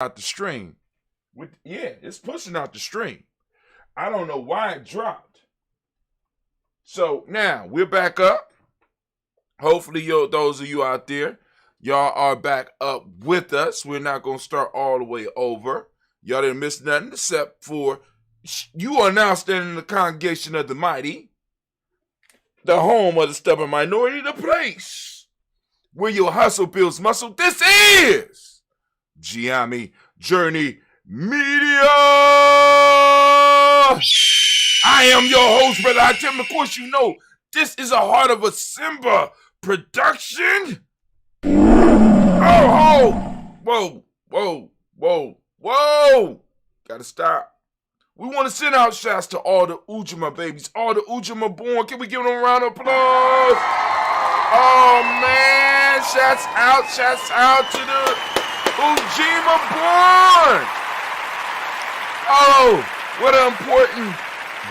out the stream. It's pushing out the stream. I don't know why it dropped. So now we're back up. Hopefully, those of you out there, y'all are back up with us. We're not going to start all the way over. Y'all didn't miss nothing except for you are now standing in the congregation of the mighty, the home of the stubborn minority, the place where your hustle builds muscle. This is Giami Journey Media. I am your host, Brother Ujima. Of course, you know this is a Heart of a Simba production. Whoa. Gotta stop. We want to send out shouts to all the Ujima babies, all the Ujima born. Can we give them a round of applause? Oh, man. Shouts out to the Ujima born. Oh, what an important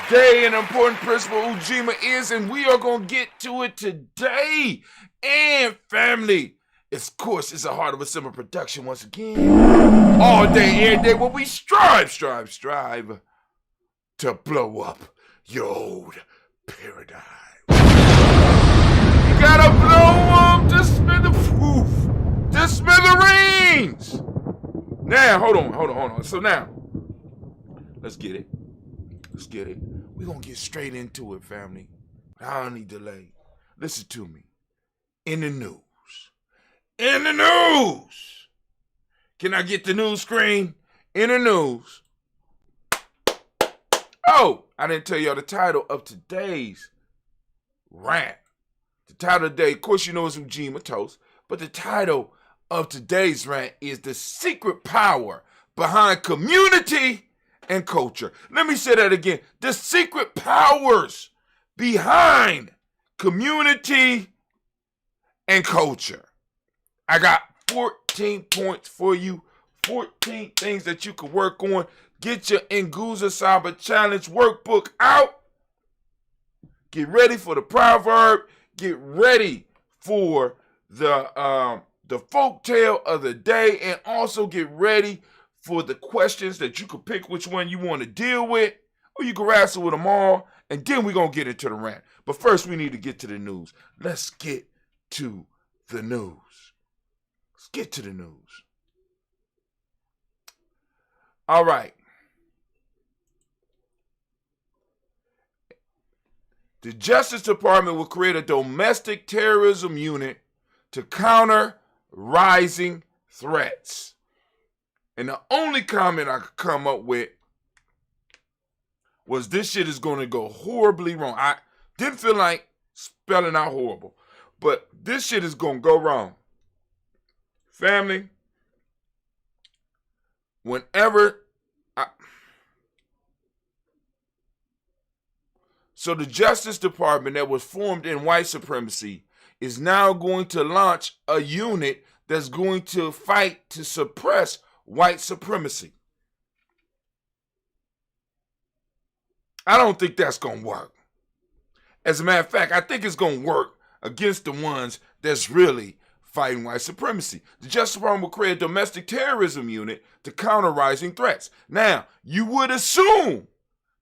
day and important principle Ujima is, and we are going to get to it today. And family, of course, it's a Heart of a Simba production once again. All day, every day, where we strive to blow up your old paradigm. You gotta blow up the smithereens. Now, hold on. So now, let's get it. We're gonna get straight into it, family. I don't need delay. Listen to me. In the news. Can I get the news screen? In the news. Oh, I didn't tell y'all the title of today's rant. The title of today, of course you know it's Ujima Toast, but the title of today's rant is The Secret Power Behind Community and Culture. Let me say that again. The secret powers behind community and culture. I got 14 points for you, 14 things that you can work on. Get your Nguza Saba Challenge workbook out. Get ready for the proverb. Get ready for the folk tale of the day, and also get ready for the questions that you could pick which one you want to deal with, or you can wrestle with them all, and then we're going to get into the rant. But first, we need to get to the news. Let's get to the news. All right. The Justice Department will create a domestic terrorism unit to counter rising threats. And the only comment I could come up with was this shit is going to go horribly wrong. I didn't feel like spelling out horrible, but this shit is going to go wrong. Family, So the Justice Department that was formed in white supremacy is now going to launch a unit that's going to fight to suppress white supremacy. I don't think that's going to work. As a matter of fact, I think it's going to work against the ones that's really fighting white supremacy. The Justice Department will create a domestic terrorism unit to counter rising threats. Now, you would assume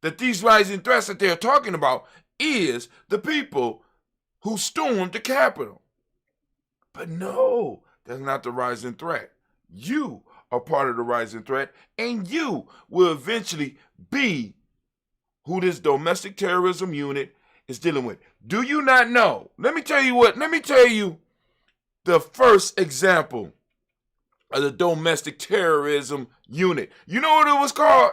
that these rising threats that they're talking about is the people who stormed the Capitol. But no, that's not the rising threat. You are part of the rising threat, and you will eventually be who this domestic terrorism unit is dealing with. Do you not know? Let me tell you the first example of the domestic terrorism unit. You know what it was called?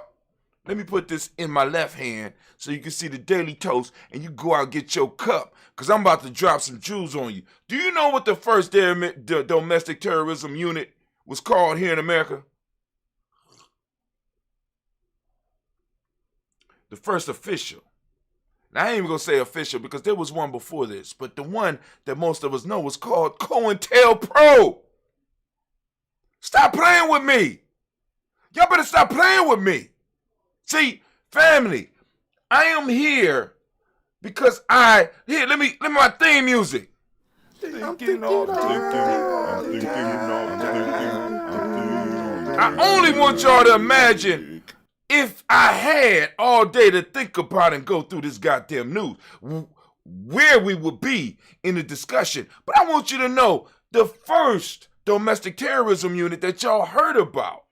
Let me put this in my left hand so you can see the Daily Toast, and you go out and get your cup, because I'm about to drop some jewels on you. Do you know what the first domestic terrorism unit was called here in America? The first official. Now, I ain't even going to say official because there was one before this, but the one that most of us know was called COINTELPRO. Stop playing with me. Y'all better stop playing with me. See, family, I am here because let me my theme music. I'm thinking all day. I only want y'all to imagine if I had all day to think about and go through this goddamn news, where we would be in the discussion. But I want you to know the first domestic terrorism unit that y'all heard about,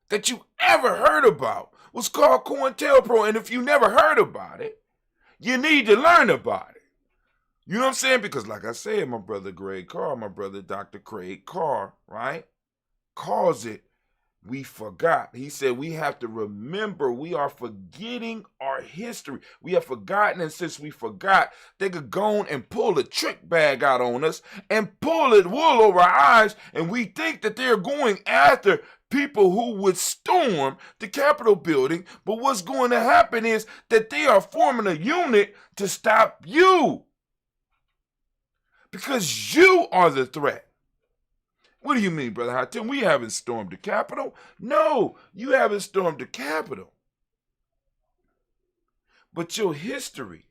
that you ever heard about, was called COINTELPRO. And if you never heard about it, you need to learn about it. You know what I'm saying? Because like I said, my brother Greg Carr, my brother Dr. Craig Carr, right, calls it, we forgot. He said we have to remember we are forgetting our history. We have forgotten, and since we forgot, they could go on and pull a trick bag out on us and pull it wool over our eyes, and we think that they're going after people who would storm the Capitol building. But what's going to happen is that they are forming a unit to stop you, because you are the threat. What do you mean, Brother Hatem? We haven't stormed the Capitol. No, you haven't stormed the Capitol. But your history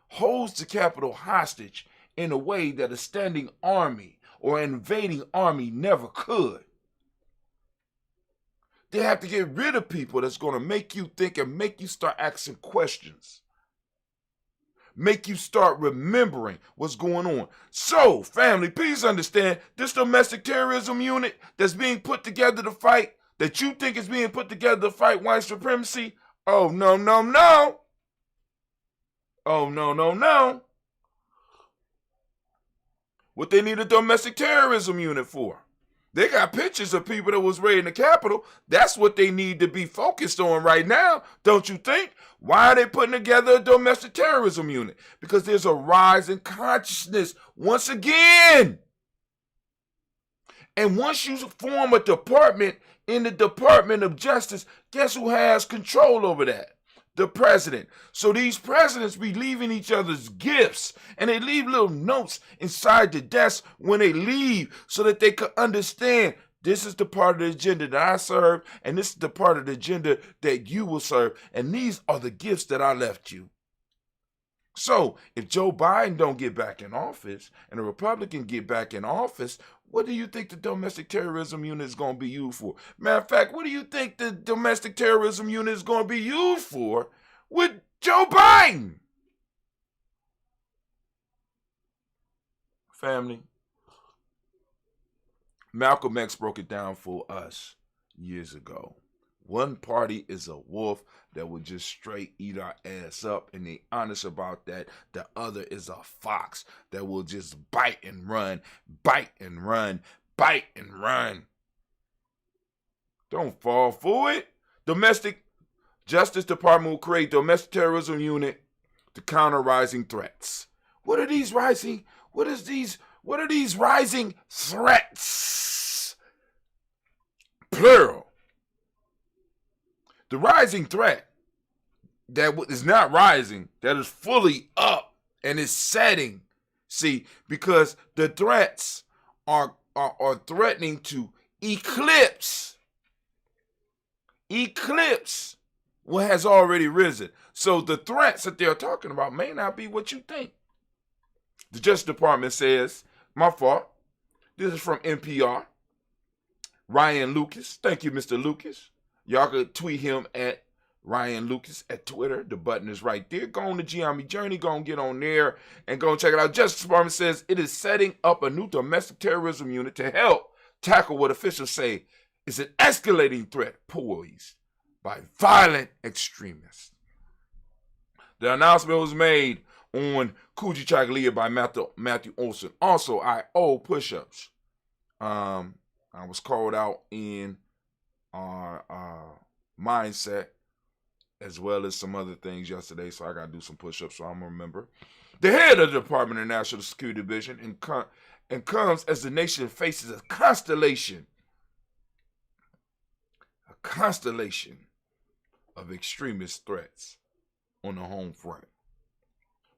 holds the Capitol hostage in a way that a standing army or an invading army never could. They have to get rid of people that's going to make you think and make you start asking questions. Make you start remembering what's going on. So, family, please understand, this domestic terrorism unit that's being put together to fight, that you think is being put together to fight white supremacy, oh, no, no, no. Oh, no, no, no. What they need a domestic terrorism unit for? They got pictures of people that was raiding the Capitol. That's what they need to be focused on right now, don't you think? Why are they putting together a domestic terrorism unit? Because there's a rise in consciousness once again. And once you form a department in the Department of Justice, guess who has control over that? The president. So these presidents be leaving each other's gifts, and they leave little notes inside the desk when they leave so that they could understand this is the part of the agenda that I serve, and this is the part of the agenda that you will serve, and these are the gifts that I left you. So if Joe Biden don't get back in office and a Republican get back in office, what do you think the domestic terrorism unit is going to be used for? Matter of fact, what do you think the domestic terrorism unit is going to be used for with Joe Biden? Family, Malcolm X broke it down for us years ago. One party is a wolf that will just straight eat our ass up, and they honest about that. The other is a fox that will just bite and run, bite and run, bite and run. Don't fall for it. Domestic Justice Department will create domestic terrorism unit to counter rising threats. What are these rising threats? Plural. The rising threat that is not rising, that is fully up and is setting. See, because the threats are threatening to eclipse what has already risen. So the threats that they're talking about may not be what you think. The Justice Department says, my fault, this is from NPR, Ryan Lucas. Thank you, Mr. Lucas. Y'all could tweet him at Ryan Lucas at Twitter. The button is right there. Go on to Gianni Journey. Go and get on there and go and check it out. Justice Department says it is setting up a new domestic terrorism unit to help tackle what officials say is an escalating threat posed by violent extremists. The announcement was made on Kuji Chagalia by Matthew Olson. Also, I owe push-ups. I was called out in our mindset as well as some other things yesterday, so I got to do some push-ups so I'm going to remember. The head of the Department of National Security Division and comes as the nation faces a constellation of extremist threats on the home front.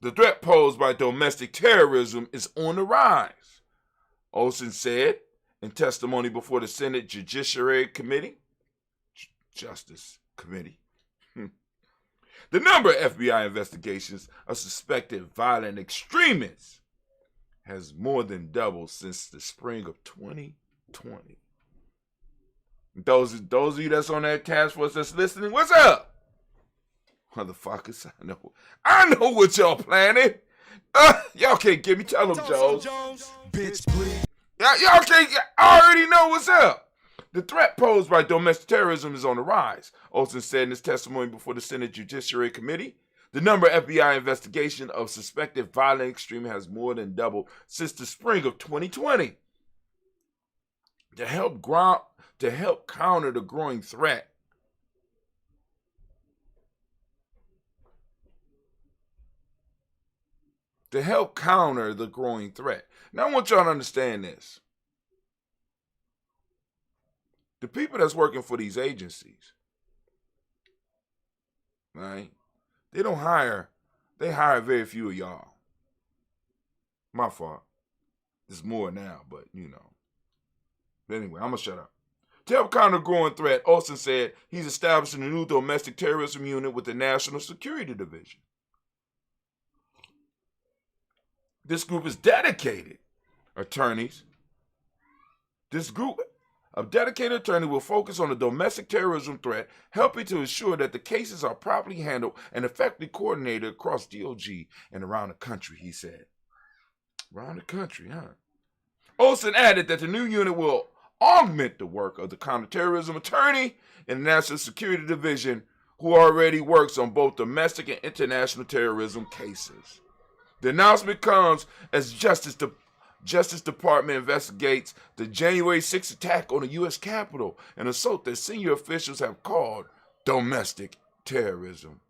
The threat posed by domestic terrorism is on the rise, Olson said in testimony before the Senate Judiciary Committee, Justice Committee. The number of FBI investigations of suspected violent extremists has more than doubled since the spring of 2020. Those of you that's on that task force that's listening, what's up? Motherfuckers, I know what y'all planning. Y'all can't give me, tell them, Jones. Bitch, please. Y'all can't, I already know what's up. The threat posed by domestic terrorism is on the rise. Olsen said in his testimony before the Senate Judiciary Committee, the number of FBI investigation of suspected violent extremism has more than doubled since the spring of 2020. To help counter the growing threat, Now I want y'all to understand this. The people that's working for these agencies, right? They hire very few of y'all. My fault. There's more now, but But anyway, I'm going to shut up. To help counter the growing threat, Olsen said he's establishing a new domestic terrorism unit with the National Security Division. This group is dedicated attorneys. This group of dedicated attorneys will focus on the domestic terrorism threat, helping to ensure that the cases are properly handled and effectively coordinated across DOJ and around the country, he said. Around the country, huh? Olsen added that the new unit will augment the work of the counterterrorism attorney in the National Security Division, who already works on both domestic and international terrorism cases. The announcement comes as Justice Department investigates the January 6th attack on the U.S. Capitol, an assault that senior officials have called domestic terrorism.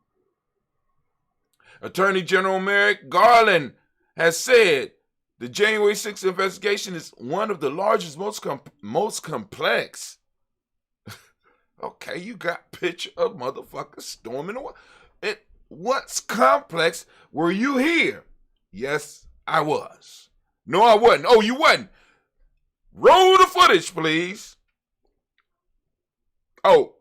Attorney General Merrick Garland has said the January 6th investigation is one of the largest, most complex. Okay, you got picture of motherfuckers storming the wall. What's complex? Were you here? Yes, I was. No, I wasn't. Oh, you wasn't. Roll the footage, please. Oh,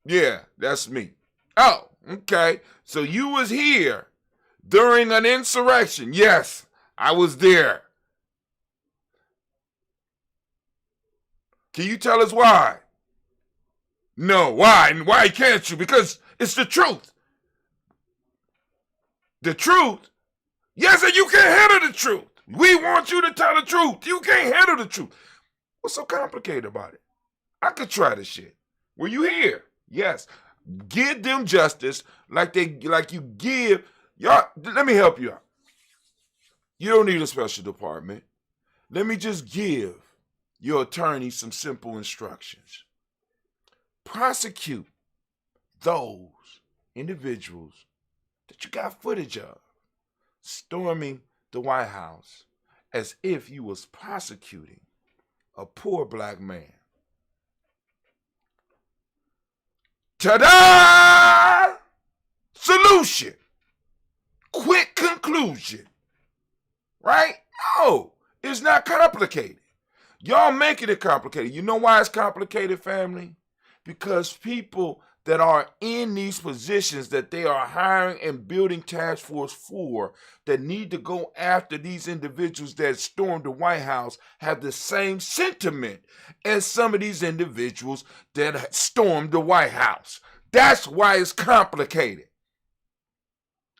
yeah, that's me. Oh, okay. So you was here during an insurrection. Yes, I was there. Can you tell us why? No, why? And why can't you? Because it's the truth. The truth? Yes, and you can't handle the truth. We want you to tell the truth. You can't handle the truth. What's so complicated about it? I could try this shit. Were you here? Yes. Give them justice like you give y'all. Let me help you out. You don't need a special department. Let me just give your attorney some simple instructions. Prosecute those individuals that you got footage of storming the White House as if you was prosecuting a poor black man. Ta-da! Solution. Quick conclusion. Right? No, it's not complicated. Y'all making it complicated. You know why it's complicated, family? Because people that are in these positions that they are hiring and building task force for that need to go after these individuals that stormed the White House have the same sentiment as some of these individuals that stormed the White House. That's why it's complicated.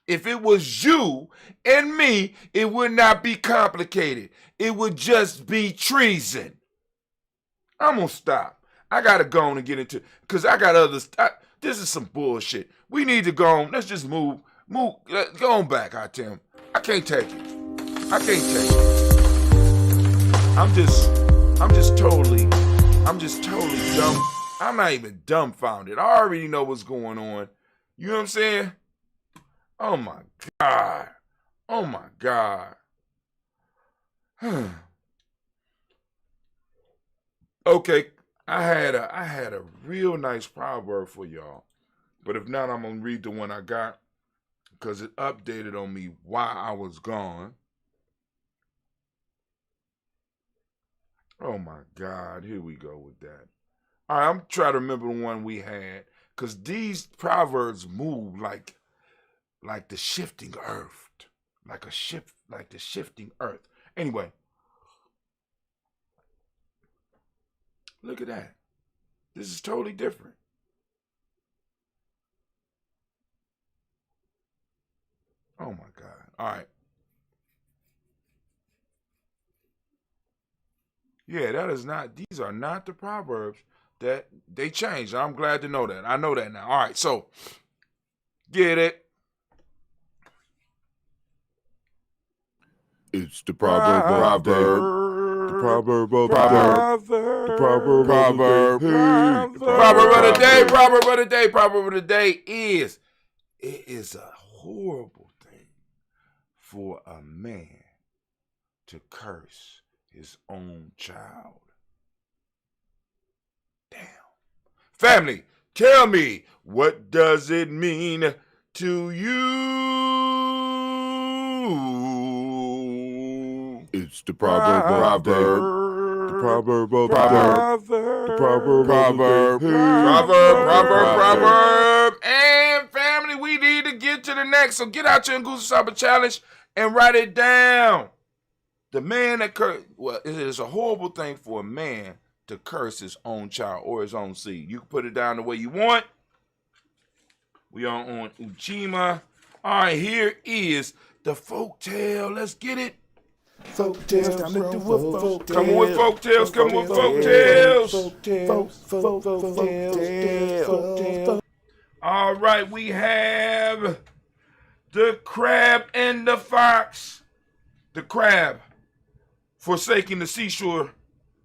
If it was you and me, it would not be complicated. It would just be treason. I'm going to stop. I got to go on and get into, because I got others. This is some bullshit. We need to go on. Let's just move. Go on back, Tim. I can't take it. I'm just totally dumb. I'm not even dumbfounded. I already know what's going on. You know what I'm saying? Oh my God. Okay, I had a real nice proverb for y'all, but if not, I'm gonna read the one I got because it updated on me while I was gone. Oh my God, here we go with that. All right, I'm trying to remember the one we had because these proverbs move like the shifting earth, like the shifting earth. Anyway, look at that. This is totally different. Oh my God. All right. Yeah, that is not, these are not the Proverbs that they changed. I'm glad to know that. I know that now. All right, so get it. It's the proverb of the day. The proverb of the day. The proverb of the day. Proverb of the day. Proverb of the day. Proverb of the day is, it is a horrible thing for a man to curse his own child. Damn. Family, tell me, what does it mean to you? It's the proverb of the day. The proverb of the day. The proverb of the day. Proverb. And family, we need to get to the next. So get out your Nguzo Saba challenge and write it down. The man that well, it is a horrible thing for a man to curse his own child or his own seed. You can put it down the way you want. We are on Ujima. All right, here is the folk tale. Let's get it. Folk tales, time to do a folk tale. Come on with folk tales. Come on with folk tales. Folk tales. All right, we have the crab and the fox. The crab, forsaking the seashore,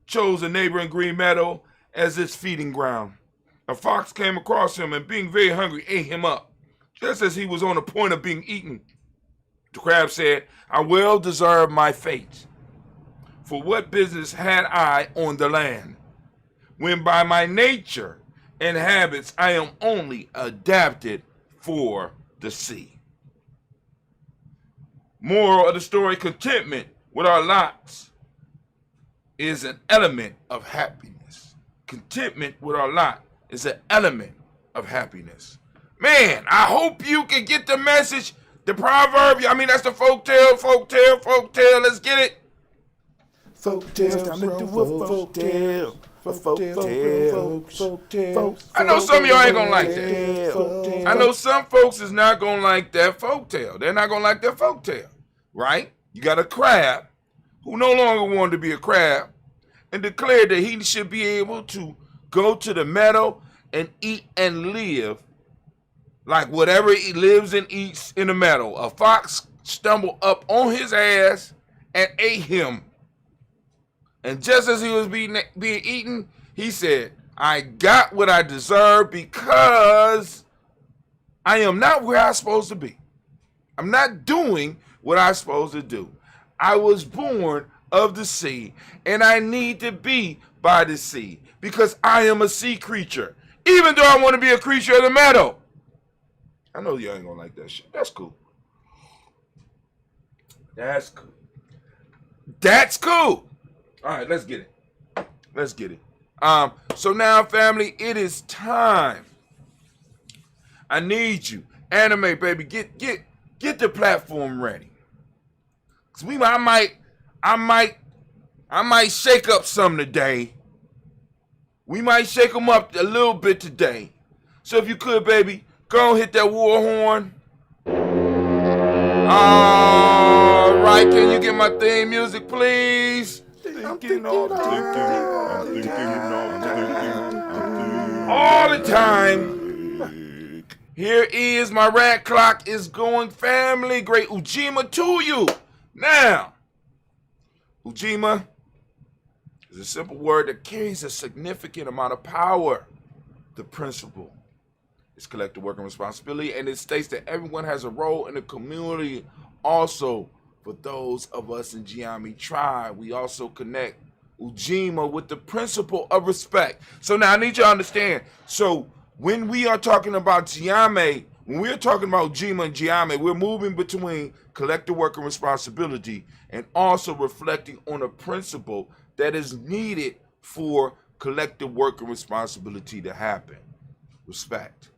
chose a neighboring green meadow as its feeding ground. A fox came across him and, being very hungry, ate him up, just as he was on the point of being eaten. The crab said, I well deserve my fate. For what business had I on the land, when by my nature and habits I am only adapted for the sea? Moral of the story, contentment with our lots is an element of happiness. Contentment with our lot is an element of happiness. Man, I hope you can get the message. The proverb, I mean, that's the folk tale. Let's get it. Folk tales, time to do a folk tale. Folk tales. I know some of y'all ain't gonna like that. I know some folks is not gonna like that folk tale. They're not gonna like that folk tale, right? You got a crab who no longer wanted to be a crab and declared that he should be able to go to the meadow and eat and live like whatever he lives and eats in the meadow. A fox stumbled up on his ass and ate him. And just as he was being eaten, he said, I got what I deserve because I am not where I'm supposed to be. I'm not doing what I'm supposed to do. I was born of the sea, and I need to be by the sea because I am a sea creature, even though I want to be a creature of the meadow. I know y'all ain't gonna like that shit. That's cool. That's cool. That's cool. All right, let's get it. Let's get it. So now, family, it is time. I need you, anime baby, get the platform ready. Cause I might shake up some today. We might shake them up a little bit today. So if you could, baby, go and hit that war horn. All right, can you get my theme music, please? I'm thinking all the All the time. Here is my rat clock is going, family. Great Ujima to you. Now, Ujima is a simple word that carries a significant amount of power. The principle is collective work and responsibility, and it states that everyone has a role in the community. Also, for those of us in Giami tribe, we also connect Ujima with the principle of respect. So now I need you to understand. So when we are talking about Giami, when we're talking about Ujima and Giami, we're moving between collective work and responsibility and also reflecting on a principle that is needed for collective work and responsibility to happen. Respect.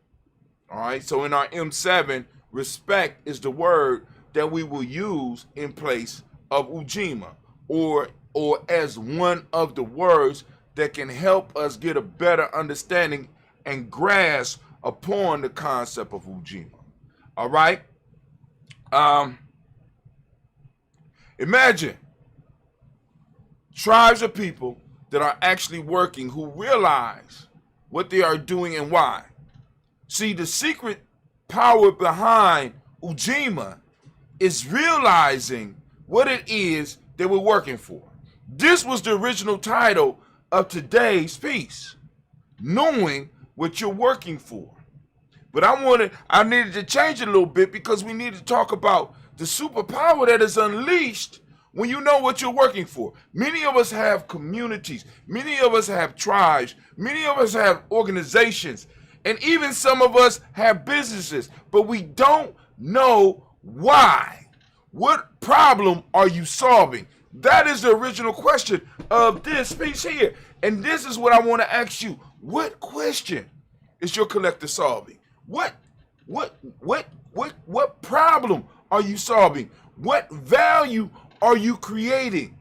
All right, so in our M7, respect is the word that we will use in place of Ujima. or as one of the words that can help us get a better understanding and grasp upon the concept of Ujima. All right? Imagine tribes of people that are actually working who realize what they are doing and why. See, the secret power behind Ujima is realizing what it is that we're working for. This was the original title of today's piece, knowing what you're working for. But I needed to change it a little bit because we need to talk about the superpower that is unleashed when you know what you're working for. Many of us have communities, many of us have tribes, many of us have organizations, and even some of us have businesses, but we don't know why. What problem are you solving? That is the original question of this piece here. And this is what I want to ask you. What question is your collective solving? What problem are you solving? What value are you creating?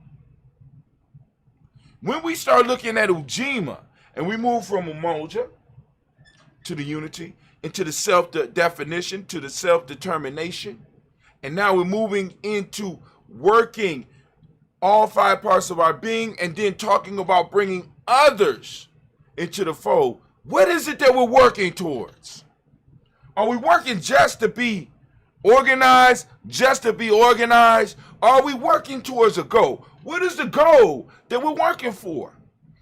When we start looking at Ujima and we move from Umoja to the unity, into the self-definition, to the self-determination, and now we're moving into working all 5 parts of our being and then talking about bringing others into the fold. What is it that we're working towards? Are we working just to be organized, Are we working towards a goal? What is the goal that we're working for?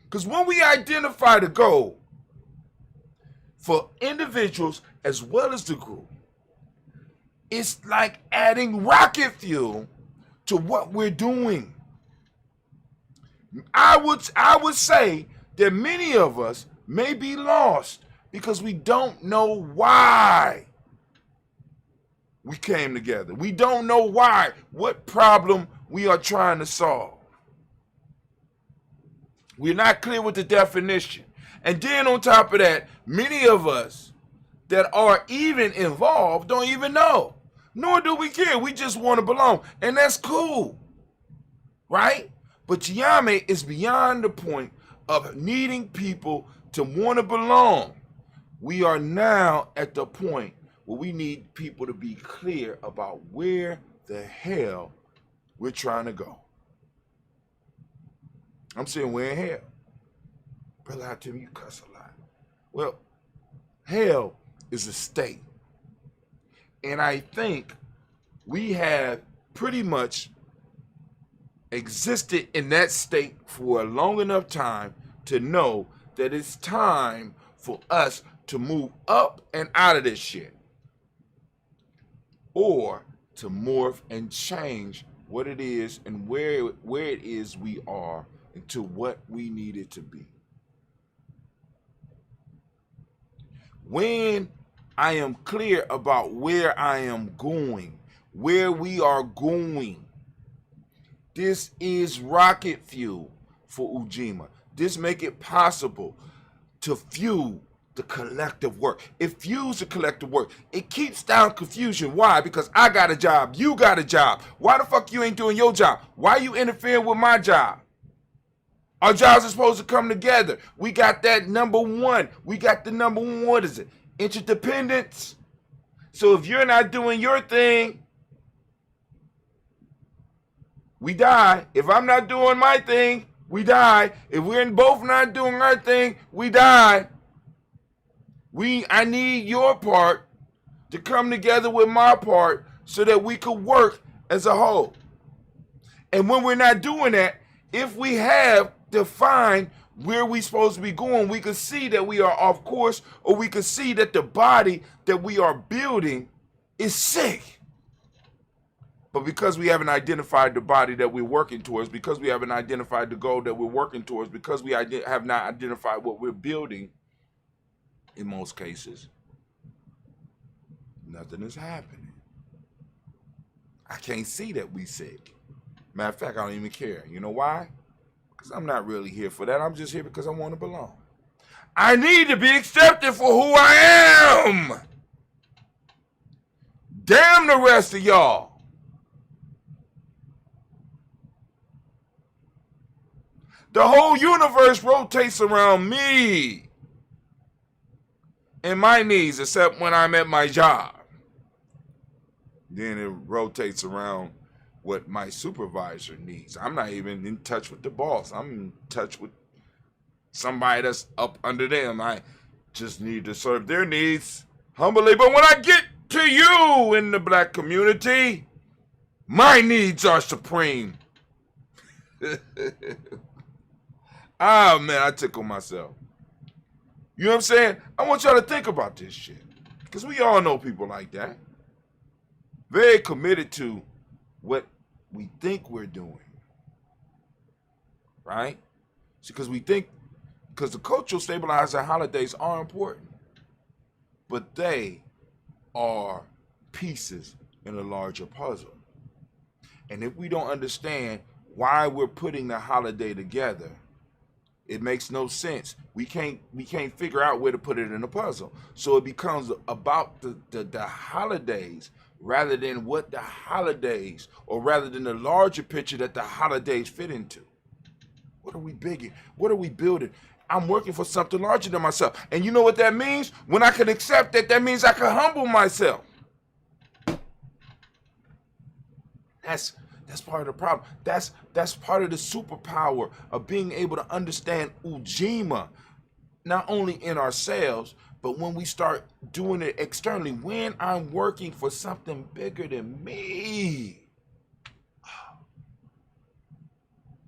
Because when we identify the goal for individuals as well as the group, it's like adding rocket fuel to what we're doing. I would say that many of us may be lost because we don't know why we came together. We don't know why, what problem we are trying to solve. We're not clear with the definition. And then on top of that, many of us that are even involved don't even know. Nor do we care. We just want to belong. And that's cool. Right? But Yame is beyond the point of needing people to want to belong. We are now at the point where we need people to be clear about where the hell we're trying to go. I'm saying we're in hell. Brother, I tell you cuss a lot. Well, hell is a state. And I think we have pretty much existed in that state for a long enough time to know that it's time for us to move up and out of this shit, or to morph and change what it is and where it is we are into what we need it to be. When I am clear about where I am going, where we are going, this is rocket fuel for Ujima. This make it possible to fuel the collective work. It fuels the collective work. It keeps down confusion. Why? Because I got a job. You got a job. Why the fuck you ain't doing your job? Why you interfering with my job? Our jobs are supposed to come together. We got that number one. We got the number one, what is it? Interdependence. So if you're not doing your thing, we die. If I'm not doing my thing, we die. If we're both not doing our thing, we die. I need your part to come together with my part so that we could work as a whole. And when we're not doing that, if we have defined where we're supposed to be going, we can see that we are off course, or we can see that the body that we are building is sick. But because we haven't identified the body that we're working towards, because we haven't identified the goal that we're working towards, because we have not identified what we're building, in most cases, nothing is happening. I can't see that we sick. Matter of fact, I don't even care. You know why? Because I'm not really here for that. I'm just here because I want to belong. I need to be accepted for who I am. Damn the rest of y'all. The whole universe rotates around me and my needs, except when I'm at my job. Then it rotates around what my supervisor needs. I'm not even in touch with the boss. I'm in touch with somebody that's up under them. I just need to serve their needs humbly. But when I get to you in the black community, my needs are supreme. Ah, man, I tickle myself. You know what I'm saying? I want y'all to think about this shit. Because we all know people like that. Very committed to what we think we're doing. Right? Because the cultural stabilizer holidays are important. But they are pieces in a larger puzzle. And if we don't understand why we're putting the holiday together, it makes no sense. We can't figure out where to put it in the puzzle. So it becomes about the holidays rather than what the holidays, or rather than the larger picture that the holidays fit into. What are we bigging? What are we building? I'm working for something larger than myself. And you know what that means? When I can accept that, that means I can humble myself. That's part of the problem. That's part of the superpower of being able to understand Ujima, not only in ourselves, but when we start doing it externally, when I'm working for something bigger than me.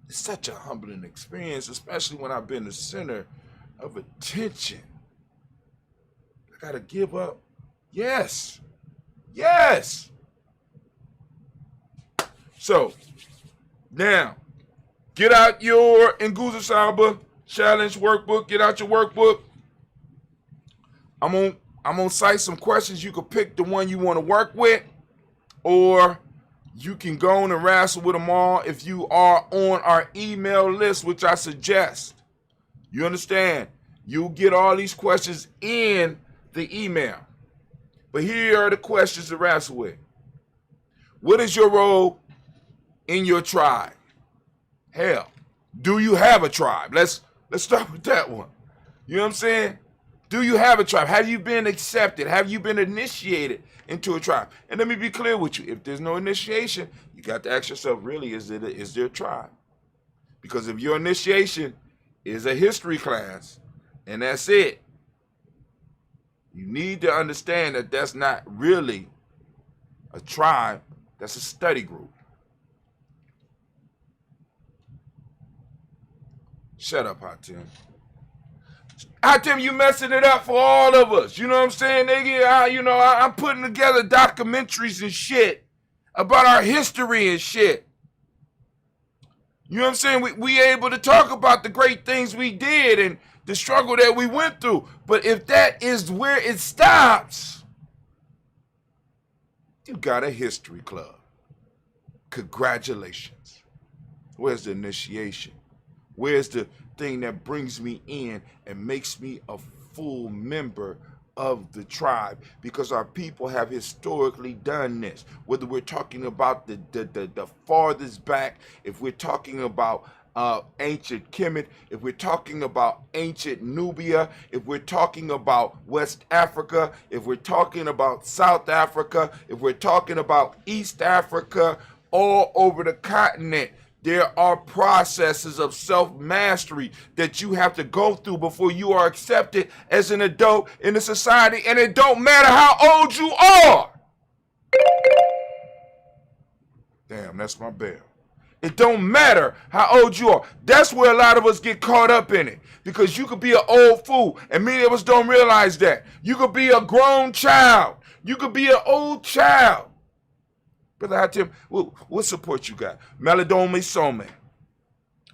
It's such a humbling experience, especially when I've been the center of attention. I gotta give up. Yes. So, now, get out your Nguza Saba challenge workbook. Get out your workbook. I'm gonna cite some questions. You can pick the one you want to work with, or you can go on and wrestle with them all if you are on our email list, which I suggest. You understand? You'll get all these questions in the email. But here are the questions to wrestle with. What is your role in your tribe? Hell, do you have a tribe? Let's start with that one. You know what I'm saying? Do you have a tribe? Have you been accepted? Have you been initiated into a tribe? And let me be clear with you. If there's no initiation, you got to ask yourself, really, is there a tribe? Because if your initiation is a history class and that's it, you need to understand that that's not really a tribe. That's a study group. Shut up, Hot Tim. Hot Tim, you messing it up for all of us. You know what I'm saying, nigga? I'm putting together documentaries and shit about our history and shit. You know what I'm saying? We able to talk about the great things we did and the struggle that we went through. But if that is where it stops, you got a history club. Congratulations. Where's the initiation? Where's the thing that brings me in and makes me a full member of the tribe? Because our people have historically done this. Whether we're talking about the farthest back, if we're talking about ancient Kemet, if we're talking about ancient Nubia, if we're talking about West Africa, if we're talking about South Africa, if we're talking about East Africa, all over the continent, there are processes of self-mastery that you have to go through before you are accepted as an adult in a society, and it don't matter how old you are. Damn, that's my bell. It don't matter how old you are. That's where a lot of us get caught up in it, because you could be an old fool, and many of us don't realize that. You could be a grown child. You could be an old child. Brother Hatim, what support you got? Meladome Some.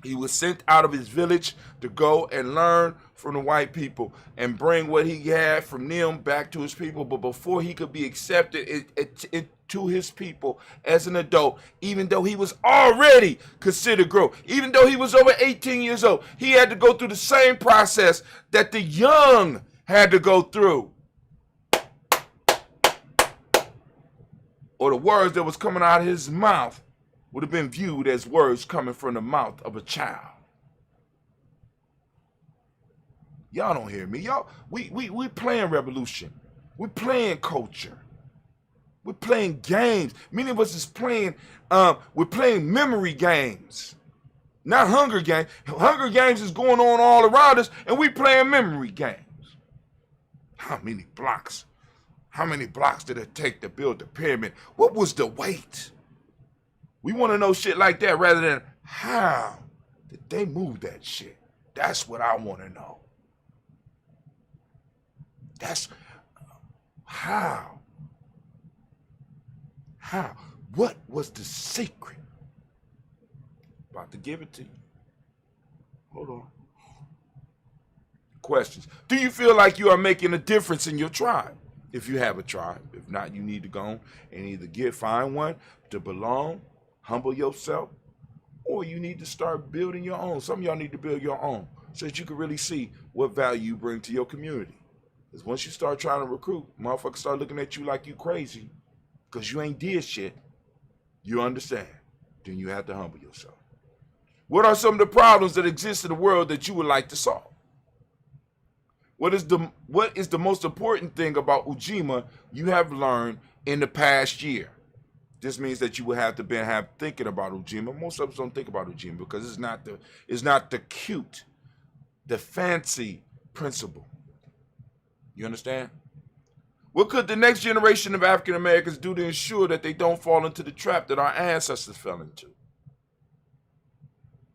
He was sent out of his village to go and learn from the white people and bring what he had from them back to his people. But before he could be accepted to his people as an adult, even though he was already considered grown, even though he was over 18 years old, he had to go through the same process that the young had to go through. Or the words that was coming out of his mouth would have been viewed as words coming from the mouth of a child. Y'all don't hear me. Y'all, we playing revolution. We playing culture. We're playing games. Many of us is playing, we're playing memory games. Not Hunger Games. Hunger Games is going on all around us, and we playing memory games. How many blocks? How many blocks did it take to build the pyramid? What was the weight? We want to know shit like that rather than how did they move that shit? That's what I want to know. That's how. How? What was the secret? About to give it to you. Hold on. Questions. Do you feel like you are making a difference in your tribe? If you have a tribe. If not, you need to go and either find one to belong, humble yourself, or you need to start building your own. Some of y'all need to build your own so that you can really see what value you bring to your community. Because once you start trying to recruit, motherfuckers start looking at you like you crazy because you ain't did shit. You understand. Then you have to humble yourself. What are some of the problems that exist in the world that you would like to solve? What is the most important thing about Ujima you have learned in the past year? This means that you will have to have thinking about Ujima. Most of us don't think about Ujima because it's not the cute, the fancy principle. You understand? What could the next generation of African Americans do to ensure that they don't fall into the trap that our ancestors fell into?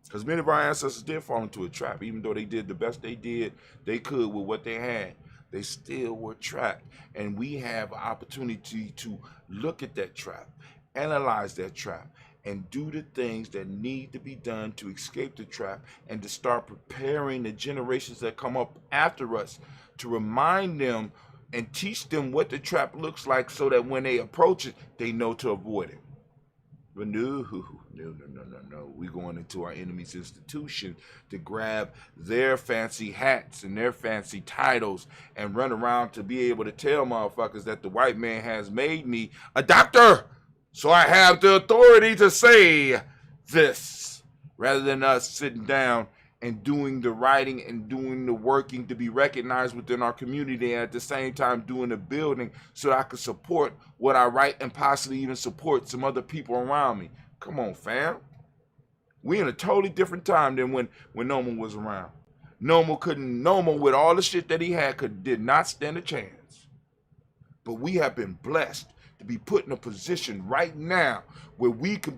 Because many of our ancestors did fall into a trap. Even though they did the best they could with what they had, they still were trapped. And we have an opportunity to look at that trap, analyze that trap, and do the things that need to be done to escape the trap and to start preparing the generations that come up after us to remind them and teach them what the trap looks like so that when they approach it, they know to avoid it. But no. We're going into our enemy's institution to grab their fancy hats and their fancy titles and run around to be able to tell motherfuckers that the white man has made me a doctor. So I have the authority to say this, rather than us sitting down and doing the writing and doing the working to be recognized within our community, and at the same time doing the building so that I can support what I write and possibly even support some other people around me. Come on, fam. We in a totally different time than when Norman was around. Norman with all the shit that he had did not stand a chance. But we have been blessed to be put in a position right now where we can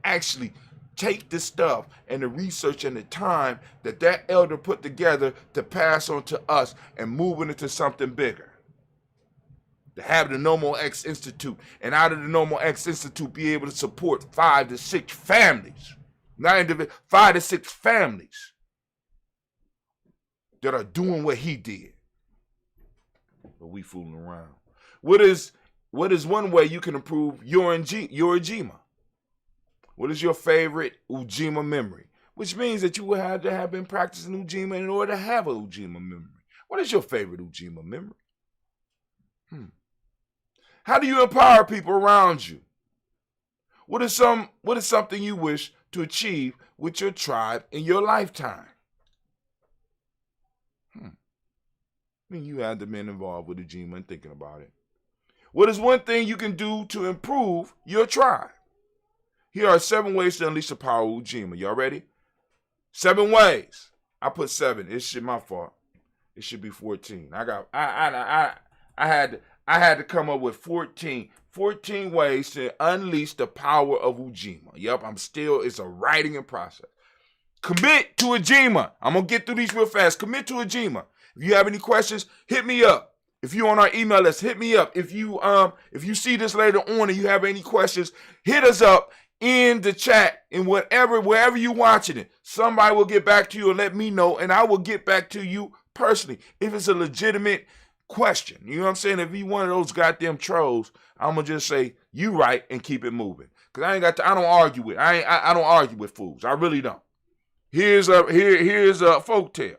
actually take this stuff and the research and the time that elder put together to pass on to us and move it into something bigger. To have the Normal X Institute, and out of the Normal X Institute be able to support 5 to 6 families, not individuals, 5 to 6 families that are doing what he did. But we fooling around. What is one way you can improve your Ujima? What is your favorite Ujima memory? Which means that you will have to have been practicing Ujima in order to have an Ujima memory. What is your favorite Ujima memory? How do you empower people around you? What is something you wish to achieve with your tribe in your lifetime? I mean, you had been involved with Ujima and thinking about it. What is one thing you can do to improve your tribe? Here are 7 ways to unleash the power of Ujima. Y'all ready? 7 ways. I put 7. It's my fault. It should be 14. I had to come up with 14 ways to unleash the power of Ujima. Yep, it's a writing in process. Commit to Ujima. I'm going to get through these real fast. Commit to Ujima. If you have any questions, hit me up. If you're on our email list, hit me up. If you see this later on and you have any questions, hit us up in the chat and wherever you're watching it. Somebody will get back to you and let me know, and I will get back to you personally if it's a legitimate question. You know what I'm saying? If you one of those goddamn trolls, I'm gonna just say you right and keep it moving. Cause I don't argue with fools. I really don't. Here's a folk tale.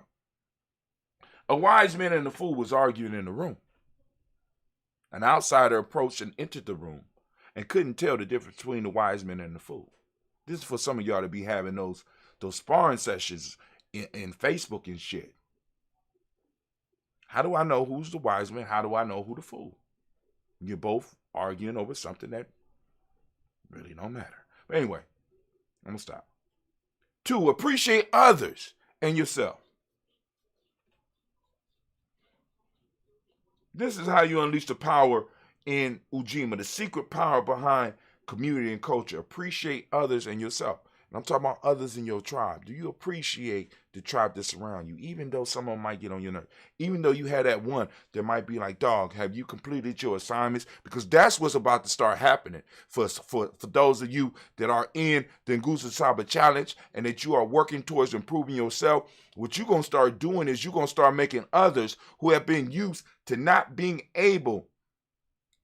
A wise man and a fool was arguing in the room. An outsider approached and entered the room and couldn't tell the difference between the wise man and the fool. This is for some of y'all to be having those those sparring sessions in Facebook and shit. How do I know who's the wise man? How do I know who the fool? You're both arguing over something that really don't matter. But anyway, I'm going to stop. 2, appreciate others and yourself. This is how you unleash the power in Ujima, the secret power behind community and culture. Appreciate others and yourself. And I'm talking about others in your tribe. Do you appreciate the tribe that's around you, even though some of them might get on your nerves? Even though you had that one that might be like, dog, have you completed your assignments? Because that's what's about to start happening for those of you that are in the Nguzo Saba Challenge and that you are working towards improving yourself. What you're going to start doing is you're going to start making others who have been used to not being able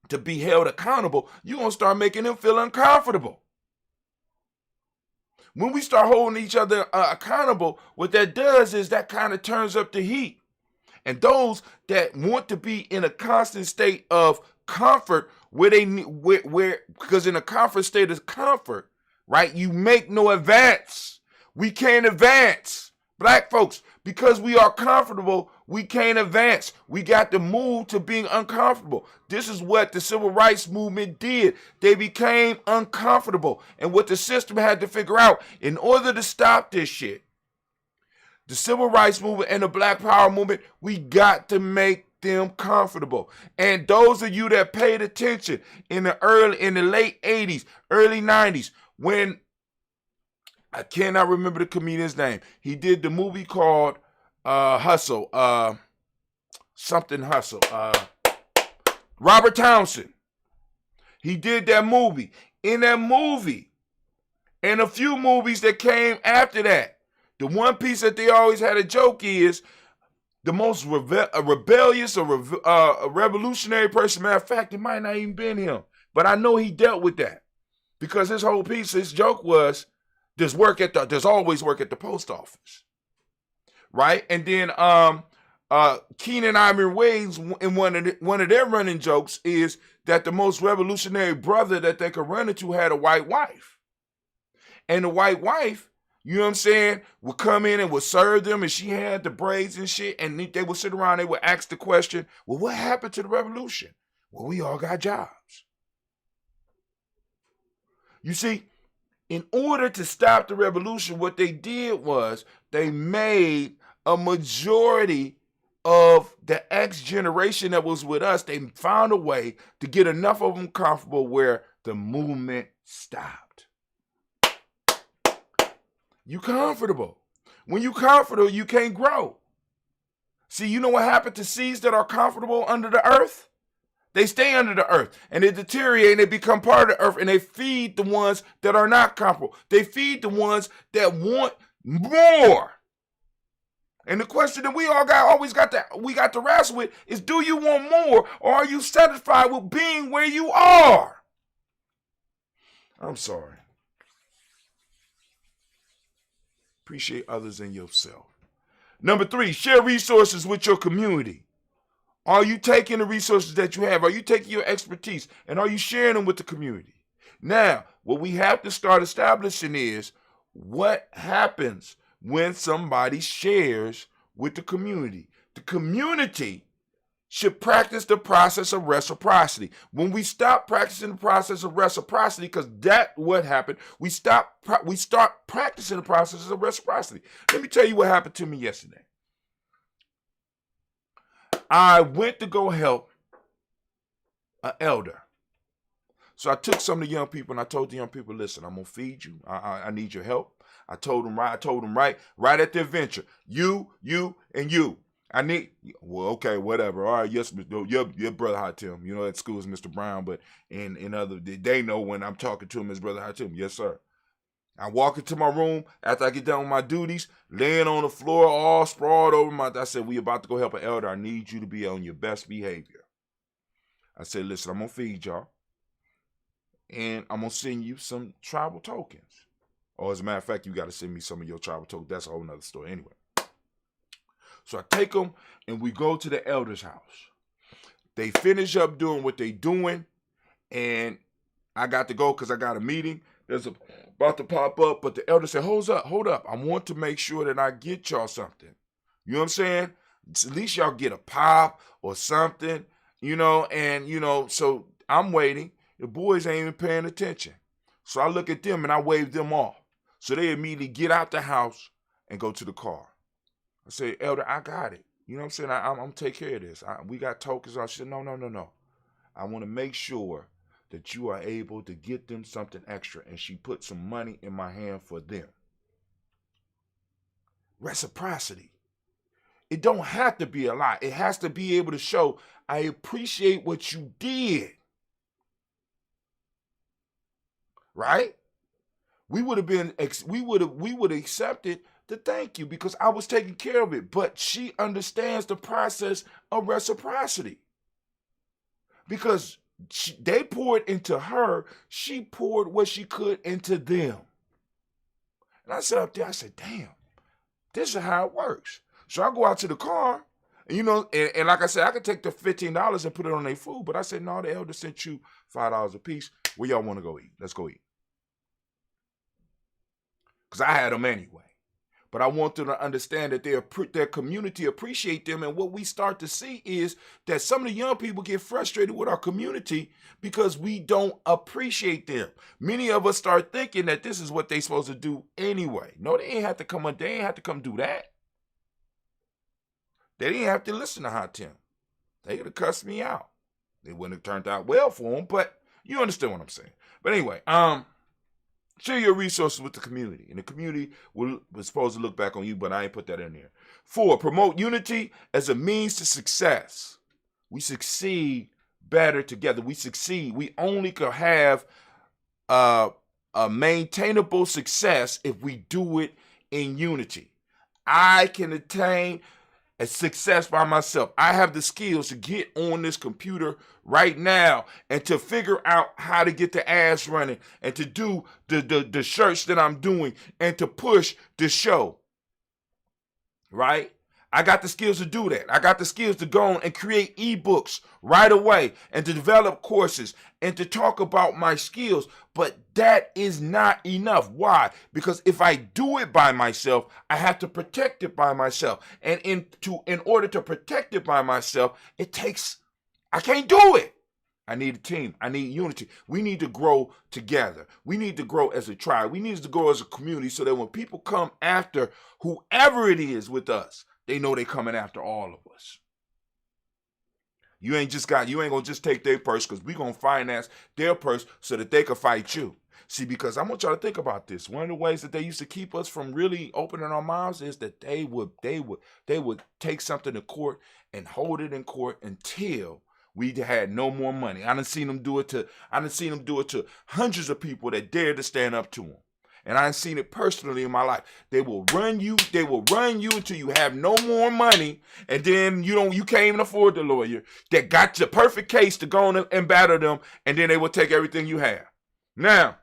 to be held accountable, you're going to start making them feel uncomfortable. When we start holding each other accountable, what that does is that kind of turns up the heat. And those that want to be in a constant state of comfort, because in a comfort state of comfort, right, you make no advance. We can't advance. Black folks, because we are comfortable, we can't advance. We got to move to being uncomfortable. This is what the civil rights movement did. They became uncomfortable. And what the system had to figure out, in order to stop this shit, the civil rights movement and the Black Power movement, we got to make them comfortable. And those of you that paid attention in the late 80s, early 90s, when I cannot remember the comedian's name. He did the movie called Hustle. Something Hustle. Robert Townsend. He did that movie. In that movie, and a few movies that came after that, the one piece that they always had a joke is the most rebellious or revolutionary person. Matter of fact, it might not even been him. But I know he dealt with that. Because his whole piece, his joke was, there's always work at the post office, right? And then Keenan Ivory Wayne's in one of their running jokes is that the most revolutionary brother that they could run into had a white wife, and the white wife, you know what I'm saying, would come in and would serve them, and she had the braids and shit, and they would sit around, they would ask the question, well, what happened to the revolution? Well, we all got jobs. You see, in order to stop the revolution, what they did was they made a majority of the X generation that was with us, they found a way to get enough of them comfortable where the movement stopped. You comfortable. When you comfortable, you can't grow. See, you know what happened to seeds that are comfortable under the earth? They stay under the earth and they deteriorate and they become part of the earth and they feed the ones that are not comfortable. They feed the ones that want more. And the question that we always got to wrestle with is, do you want more or are you satisfied with being where you are? I'm sorry. Appreciate others and yourself. Number 3, share resources with your community. Are you taking the resources that you have? Are you taking your expertise? And are you sharing them with the community? Now, what we have to start establishing is what happens when somebody shares with the community. The community should practice the process of reciprocity. When we stop practicing the process of reciprocity, because that's what happened, we start practicing the process of reciprocity. Let me tell you what happened to me yesterday. I went to go help an elder. So I took some of the young people and I told the young people, listen, I'm going to feed you. I need your help. I told them right at the adventure. You, and you. I need, well, okay, whatever. All right, yes, your brother Hatim. You know, at school is Mr. Brown, but in other, they know when I'm talking to him as brother Hatim. Yes, sir. I walk into my room after I get done with my duties, laying on the floor, all sprawled over I said, we about to go help an elder. I need you to be on your best behavior. I said, listen, I'm going to feed y'all, and I'm going to send you some tribal tokens. Or as a matter of fact, you got to send me some of your tribal tokens. That's a whole nother story anyway. So I take them, and we go to the elder's house. They finish up doing what they doing, and I got to go because I got a meeting. that's about to pop up, but the elder said, hold up. I want to make sure that I get y'all something. You know what I'm saying? At least y'all get a pop or something, so I'm waiting. The boys ain't even paying attention. So I look at them and I wave them off. So they immediately get out the house and go to the car. I say, Elder, I got it. You know what I'm saying? I'm going to take care of this. We got tokens. I said, no. I want to make sure that you are able to get them something extra. And she put some money in my hand for them. Reciprocity. It don't have to be a lot. It has to be able to show, I appreciate what you did. Right? We would have accepted the thank you because I was taking care of it. But she understands the process of reciprocity. Because they poured into her, she poured what she could into them. And I sat up there, I said, damn, this is how it works. So I go out to the car, and and like I said, I could take the $15 and put it on their food, but I said, no, the elder sent you $5 a piece. Where y'all want to go eat? Let's go eat. Because I had them anyway. But I want them to understand that their community appreciate them, and what we start to see is that some of the young people get frustrated with our community because we don't appreciate them. Many of us start thinking that this is what they're supposed to do anyway. No, they ain't have to come do that. They didn't have to listen to Hot Tim. They could have cussed me out. They wouldn't have turned out well for them, but you understand what I'm saying. But anyway, share your resources with the community. And the community was supposed to look back on you, but I ain't put that in there. 4, promote unity as a means to success. We succeed better together. We succeed. We only could have a maintainable success if we do it in unity. I can attain a success by myself. I have the skills to get on this computer right now and to figure out how to get the ads running and to do the shirts that I'm doing and to push the show. Right? I got the skills to do that. I got the skills to go on and create ebooks right away and to develop courses and to talk about my skills. But that is not enough. Why? Because if I do it by myself, I have to protect it by myself. And in order to protect it by myself, I can't do it. I need a team. I need unity. We need to grow together. We need to grow as a tribe. We need to grow as a community so that when people come after whoever it is with us, they know they're coming after all of us. You ain't gonna just take their purse because we're gonna finance their purse so that they can fight you. See, because I want y'all to think about this. One of the ways that they used to keep us from really opening our mouths is that they would take something to court and hold it in court until we had no more money. I done seen them do it to hundreds of people that dared to stand up to them. And I've seen it personally in my life. They will run you until you have no more money, and then you can't even afford the lawyer that got the perfect case to go on and battle them, and then they will take everything you have. Now,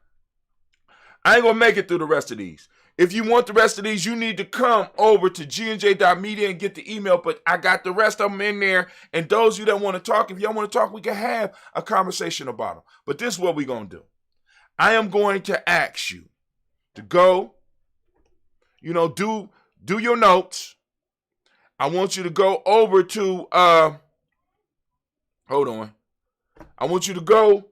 I ain't gonna make it through the rest of these. If you want the rest of these, you need to come over to gnj.media and get the email, but I got the rest of them in there, and those of you that want to talk, if y'all want to talk, we can have a conversation about them. But this is what we're gonna do. I am going to ask you to go, do your notes. I want you to go over to, hold on. I want you to go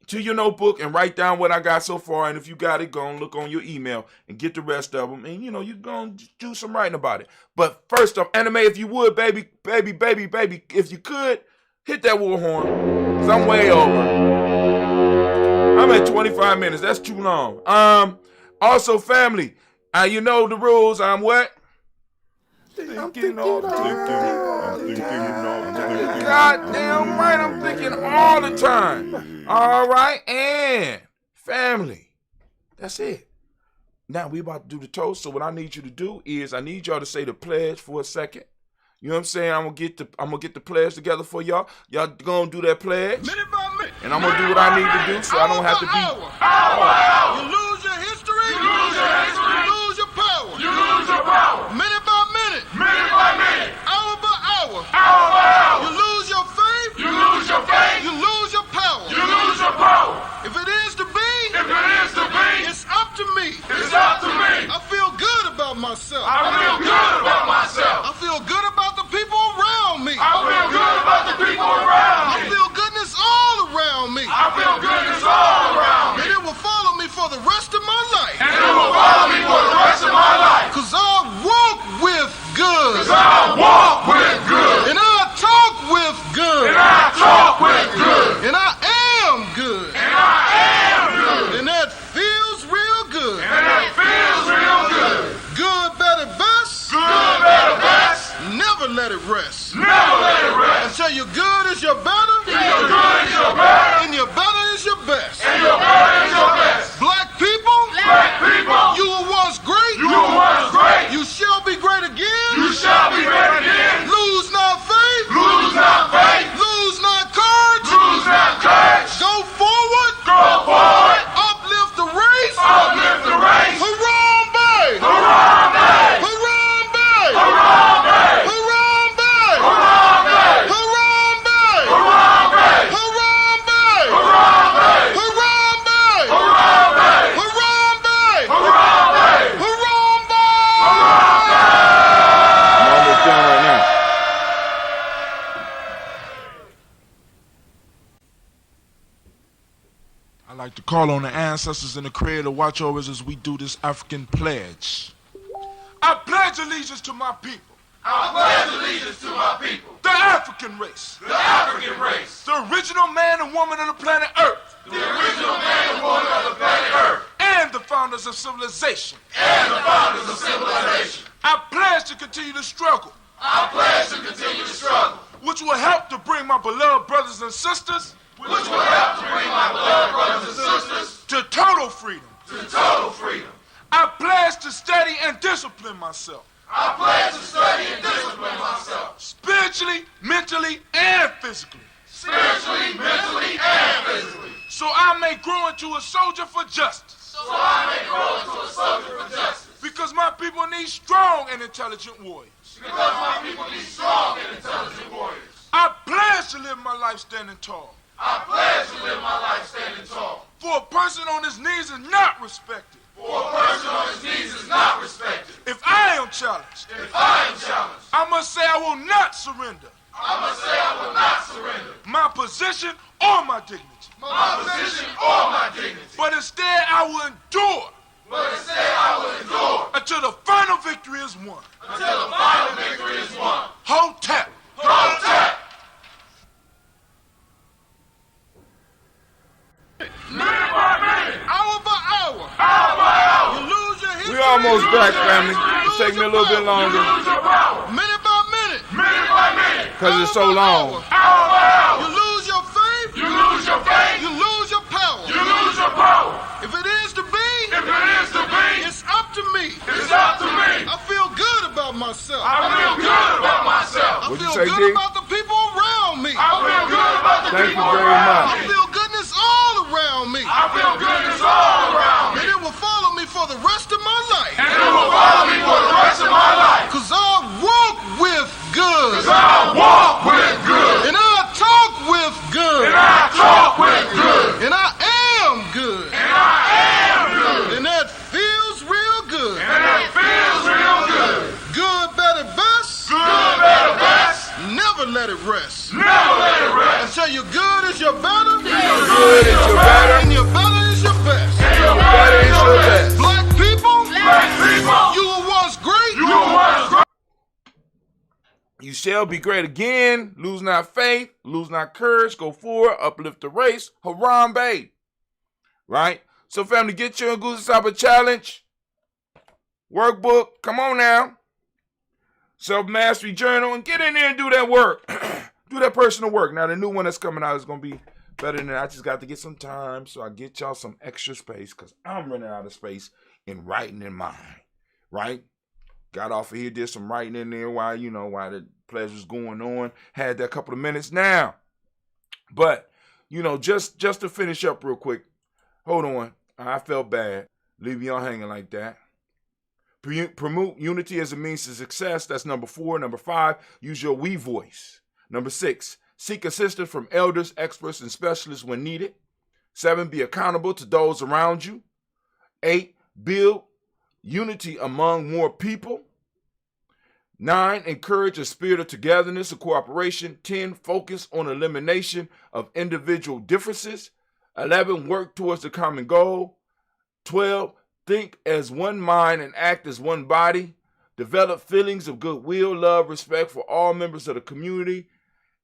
to your notebook and write down what I got so far. And if you got it, go and look on your email and get the rest of them. And, you're going to do some writing about it. But first off, Anime, if you would, baby, if you could, hit that war horn. Because I'm way over. I'm at 25 minutes. That's too long. Also, family, you know the rules. I'm what? Thinking all the time. Goddamn right, I'm thinking all the time. All right, and family, that's it. Now we about to do the toast. So what I need you to do is I need y'all to say the pledge for a second. You know what I'm saying? I'm gonna get the pledge together for y'all. Y'all gonna do that pledge, and I'm gonna do what I need to do so I don't have to be. You lose your history. You lose your history. You lose your power. You lose your power. Minute by minute. Minute by minute. Hour by hour. Hour by hour. You lose your faith. You lose your faith. You lose your power. You lose your power. If it is to be. If it is to I feel good about myself. I feel good about the people around me. I feel good about the people around me. I feel goodness all around me. I feel goodness all around me. And it will follow me for the rest of my life. And it will follow me for the rest of my life. Cause I walk with good. Cause I walk with good. And I talk with good. And I talk with good. And I am good. And I am good. And that feels real good. And that feels real good. Good, better, best. Good, better, best. Never let it rest. Never let it rest. Until your good is your better. Until your good is your better. And your better is your best. And your better is your best. Black people. Black people. You were once great. You were once great. You shall be great again. You shall be great again. Lose not faith. Lose not faith. Lose not courage. Lose not courage. Go forward. Go forward. Uplift the race. Uplift the race. Harambe. Harambe. Harambe. Harambe. Harambe. Harambe. Harambe. Harambe. Harambe. Harambe. Harambe. Harambe. Harambe. Harambe. Harambe. I'm almost done right now. I like to call on the ancestors and the Creator to watch over us as we do this African pledge. I pledge allegiance to my people. I pledge allegiance to my people. The African race. The African race. The original man and woman of the planet Earth. The original man and woman of the planet Earth. And the founders of civilization. And the founders of civilization. I pledge to continue the struggle, I pledge to continue the struggle, which will help to bring my beloved brothers and sisters which will help to bring my beloved brothers and sisters to total freedom. to total freedom. I pledge to study and discipline myself, I pledge to study and discipline myself, spiritually, mentally, and physically, spiritually, mentally, and physically, so I may grow into a soldier for justice. so I may grow into a soldier for justice. Because my people need strong and intelligent warriors. Because my people need strong and intelligent warriors. I pledge to live my life standing tall. I pledge to live my life standing tall. For a person on his knees is not respected. For a person on his knees is not respected. If I am challenged, If I am challenged, I must say I will not surrender I must say I will not surrender my position or my dignity. my position or my dignity, But instead I will endure but instead I will endure until the final victory is won. until the final victory is won. Hotep. Protect. Minute by minute. Hour by hour. Hour by hour. You lose your history. We almost back, family. It's taking me a little bit longer Lose your power. Minute by minute. Minute by minute. because it's so long. Hour by hour. You lose your faith. You lose your faith. You lose your power. You lose your power. If it is to be, If it is to be, it's up to me. it's up to me. I feel good about myself. I feel good about myself. I What'd you feel say, good D? about the people around me. I feel good about the Thank you people very around much. I me. feel goodness all around me. I feel goodness all around me. And it will follow me for the rest of my life. And it will follow me for the rest of my life. Cause I walk with good. Cause I walk with good. And I talk with good. And I talk with good. And I am good. And I am good. And that feels real good. And it feels real good. Good, better, best. Good, better, best. Never let it rest. Never let it rest. Until your good is your better. Your good is your better. And your better is your best. And your Better is your best. Black people, Black people. you were once great. You once great. You shall be great again. Lose not faith. Lose not courage. Go forward. Uplift the race. Harambe. Right? So, family, get your Goose Cyber Challenge workbook. Come on now. Self-mastery journal. And get in there and do that work. Do that personal work. Now, the new one that's coming out is going to be better than that. I just got to get some time. So, I get y'all some extra space because I'm running out of space in writing in mind. Right? Got off of here, did some writing in there while the pledge was going on. Had that couple of minutes now. But, just to finish up real quick. Hold on. I felt bad. Leave y'all hanging like that. Promote unity as a means to success. That's number 4. Number 5, use your we voice. Number 6, seek assistance from elders, experts, and specialists when needed. 7, be accountable to those around you. 8, build unity among more people. 9, encourage a spirit of togetherness and cooperation. 10, focus on elimination of individual differences. 11, work towards the common goal. 12, think as one mind and act as one body. Develop feelings of goodwill, love, respect for all members of the community.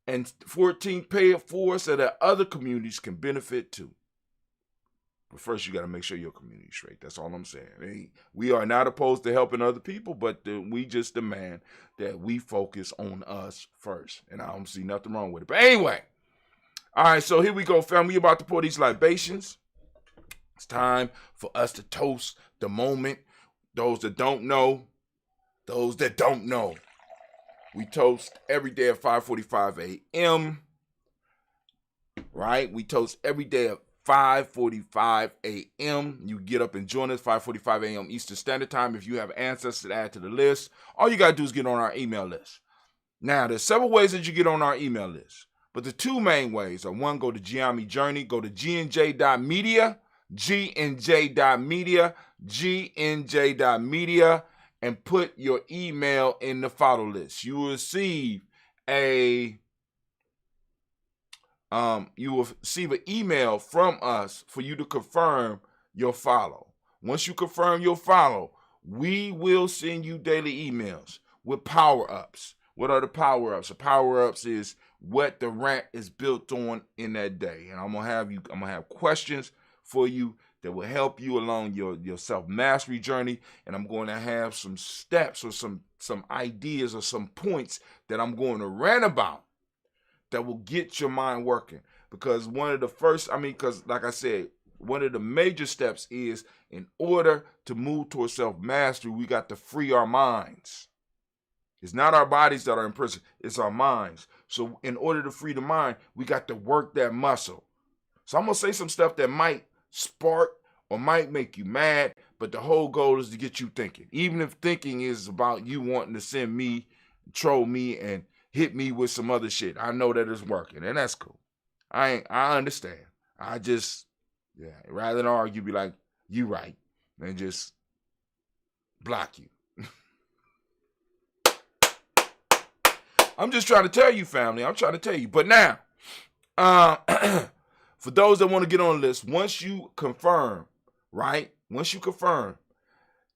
And 14, pay it forward so that other communities can benefit too. But first, you got to make sure your community is straight. That's all I'm saying. We are not opposed to helping other people, but we just demand that we focus on us first. And I don't see nothing wrong with it. But anyway, all right, so here we go, fam. We about to pour these libations. It's time for us to toast the moment. Those that don't know, we toast every day at 5:45 a.m., right? We toast every day at 5:45 a.m. You get up and join us 5:45 a.m. Eastern Standard Time. If you have ancestors to add to the list, all you got to do is get on our email list. Now, there's several ways that you get on our email list, but the two main ways are, one, go to Giami Journey, go to gnj.media, gnj.media, and put your email in the follow list. You will receive an email from us for you to confirm your follow. Once you confirm your follow, we will send you daily emails with power-ups. What are the power-ups? The power-ups is what the rant is built on in that day. And I'm gonna have questions for you that will help you along your self-mastery journey. And I'm going to have some steps or some ideas or some points that I'm going to rant about that will get your mind working. Because because like I said, one of the major steps is, in order to move towards self-mastery, we got to free our minds. It's not our bodies that are in prison, it's our minds. So in order to free the mind, we got to work that muscle. So I'm going to say some stuff that might spark or might make you mad, but the whole goal is to get you thinking. Even if thinking is about you wanting to send me, troll me, and hit me with some other shit, I know that it's working, and that's cool. I understand. Rather than argue, be like, you right, and just block you. I'm just trying to tell you, family. I'm trying to tell you. But now, for those that want to get on the list, once you confirm, right? Once you confirm,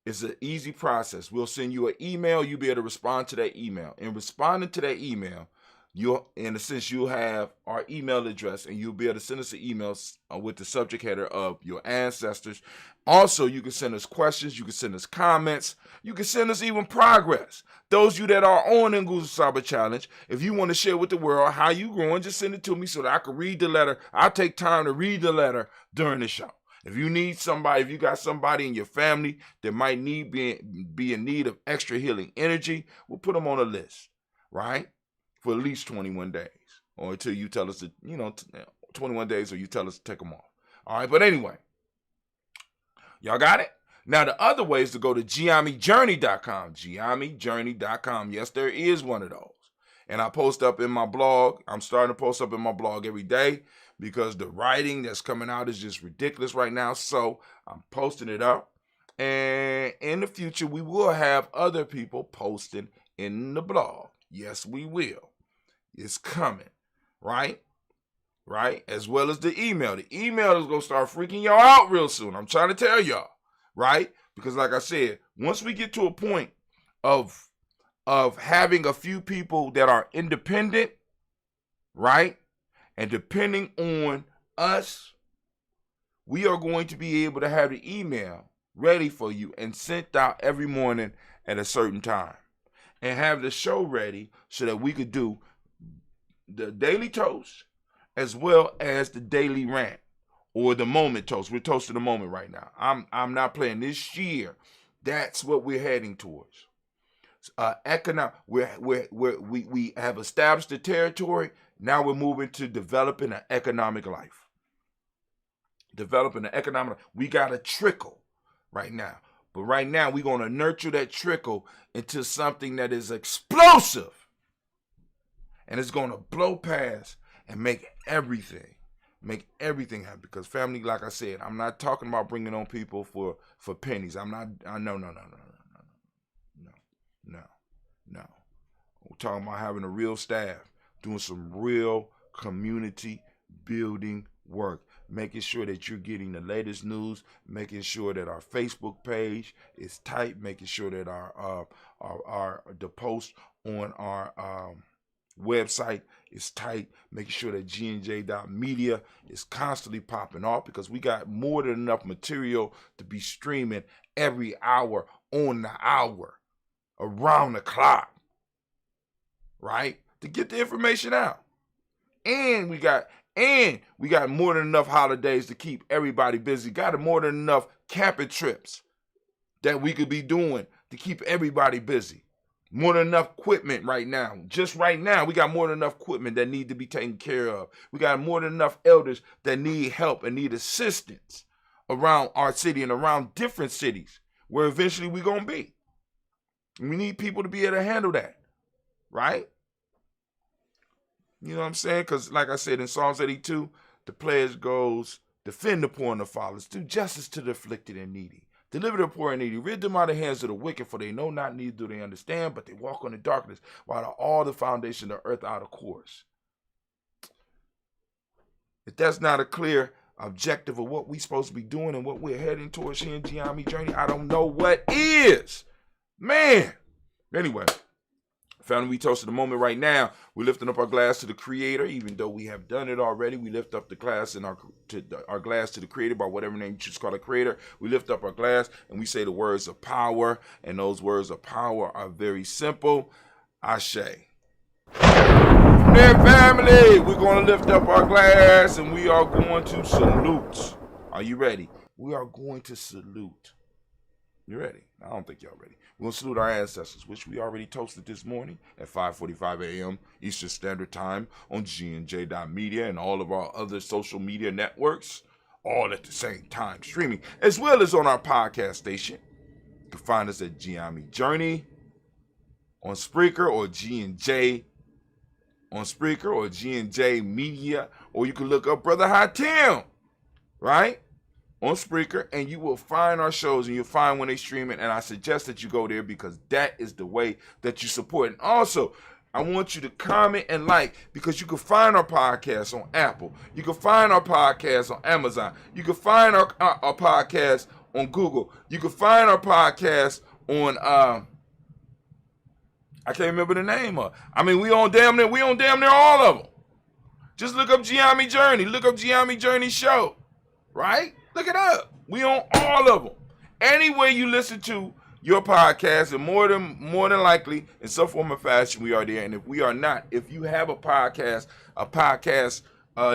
it's an easy process. We'll send you an email. You'll be able to respond to that email. In responding to that email, you'll have our email address, and you'll be able to send us an email with the subject header of your ancestors. Also, you can send us questions. You can send us comments. You can send us even progress. Those of you that are on the Nguzo Saba Challenge, if you want to share with the world how you growing, just send it to me so that I can read the letter. I'll take time to read the letter during the show. If you need somebody, if you got somebody in your family that might be in need of extra healing energy, we'll put them on a list, right? For at least 21 days, or until you tell us to, 21 days, or you tell us to take them off. All right, but anyway, y'all got it? Now, the other way is to go to GiamiJourney.com, GiamiJourney.com. Yes, there is one of those. And I post up in my blog. I'm starting to post up in my blog every day because the writing that's coming out is just ridiculous right now. So I'm posting it up. And in the future, we will have other people posting in the blog. Yes, we will. It's coming, right? Right? As well as the email. The email is going to start freaking y'all out real soon. I'm trying to tell y'all. Right? Because like I said, once we get to a point of having a few people that are independent, right, and depending on us, we are going to be able to have the email ready for you and sent out every morning at a certain time, and have the show ready so that we could do the daily toast as well as the daily rant. Or the moment toast. We're toasting the moment right now. I'm not playing this year. That's what we're heading towards. We have established the territory. Now we're moving to developing an economic life. We got a trickle right now. But right now we're going to nurture that trickle into something that is explosive. And it's going to blow past and make everything happen. Because family, like I said, I'm not talking about bringing on people for pennies. No. No. We're talking about having a real staff, doing some real community building work, making sure that you're getting the latest news, making sure that our Facebook page is tight, making sure that the post on our website is tight, making sure that gnj.media is constantly popping off, because we got more than enough material to be streaming every hour on the hour, around the clock, right? To get the information out. And we got more than enough holidays to keep everybody busy. Got more than enough camping trips that we could be doing to keep everybody busy. More than enough equipment right now. Just right now, we got more than enough equipment that need to be taken care of. We got more than enough elders that need help and need assistance around our city and around different cities where eventually we're going to be. And we need people to be able to handle that, right? You know what I'm saying? Because like I said in Psalms 82, the pledge goes, defend the poor and the fatherless, do justice to the afflicted and needy. Deliver the poor and needy, rid them out of the hands of the wicked, for they know not, neither do they understand, but they walk on the darkness, while all the foundation of the earth out of course. If that's not a clear objective of what we're supposed to be doing and what we're heading towards here in Giami Journey, I don't know what is. Man. Anyway, family, we toasted the moment right now. We're lifting up our glass to the Creator, even though we have done it already. We lift up the glass and our glass to the Creator, by whatever name you choose to call the Creator. We lift up our glass and we say the words of power, and those words of power are very simple. Ashe. There, family, we're going to lift up our glass and we are going to salute. Are you ready? We are going to salute. You ready? I don't think y'all ready. We're going to salute our ancestors, which we already toasted this morning at 5:45 a.m. Eastern Standard Time on gnj.media and all of our other social media networks, all at the same time streaming, as well as on our podcast station. You can find us at Giami Journey on Spreaker, or G&J on Spreaker, or G&J Media, or you can look up Brother Hatim, right? On Spreaker, and you will find our shows and you'll find when they stream it. And I suggest that you go there, because that is the way that you support. And also, I want you to comment and like, because you can find our podcast on Apple. You can find our podcast on Amazon. You can find our podcast on Google. You can find our podcast on I can't remember the name of. I mean, we on damn near all of them. Just look up Giami Journey. Look up Giami Journey Show, right? Look it up. We on all of them. Any way you listen to your podcast, and more than likely, in some form or fashion, we are there. And if we are not, if you have a podcast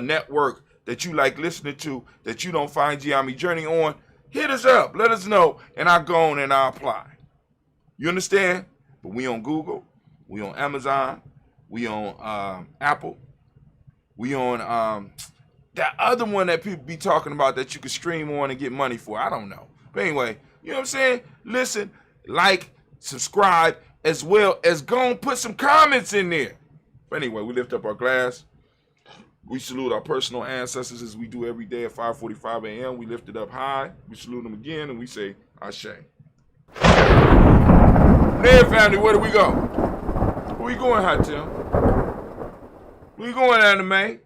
network that you like listening to that you don't find Giami Journey on, hit us up. Let us know, and I'll go on and I'll apply. You understand? But we on Google, we on Amazon, we on Apple, we on that other one that people be talking about that you can stream on and get money for. I don't know. But anyway, you know what I'm saying? Listen, like, subscribe, as well as go and put some comments in there. But anyway, we lift up our glass. We salute our personal ancestors as we do every day at 5:45 a.m. We lift it up high. We salute them again, and we say, Ashe. There, family, where do we go? Where we going, Hatim? Where we going, Anime?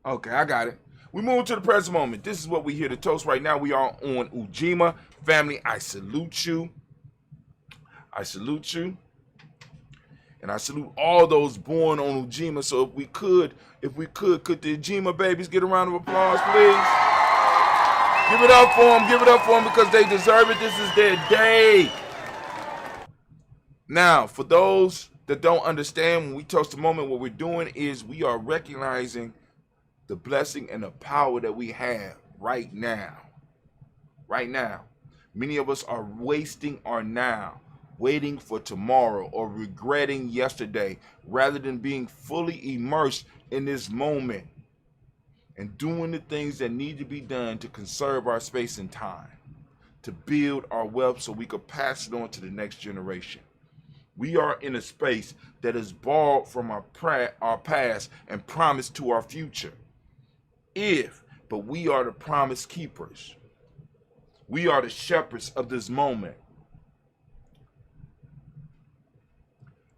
Okay, I got it. We move to the present moment. This is what we here to toast right now. We are on Ujima. Family, I salute you. I salute you. And I salute all those born on Ujima. So if we could the Ujima babies get a round of applause, please? Give it up for them because they deserve it. This is their day. Now, for those that don't understand, when we toast the moment, what we're doing is we are recognizing the blessing and the power that we have right now. Right now. Many of us are wasting our now, waiting for tomorrow, or regretting yesterday, rather than being fully immersed in this moment and doing the things that need to be done to conserve our space and time, to build our wealth so we could pass it on to the next generation. We are in a space that is borrowed from our past and promised to our future. But we are the promise keepers. We are the shepherds of this moment.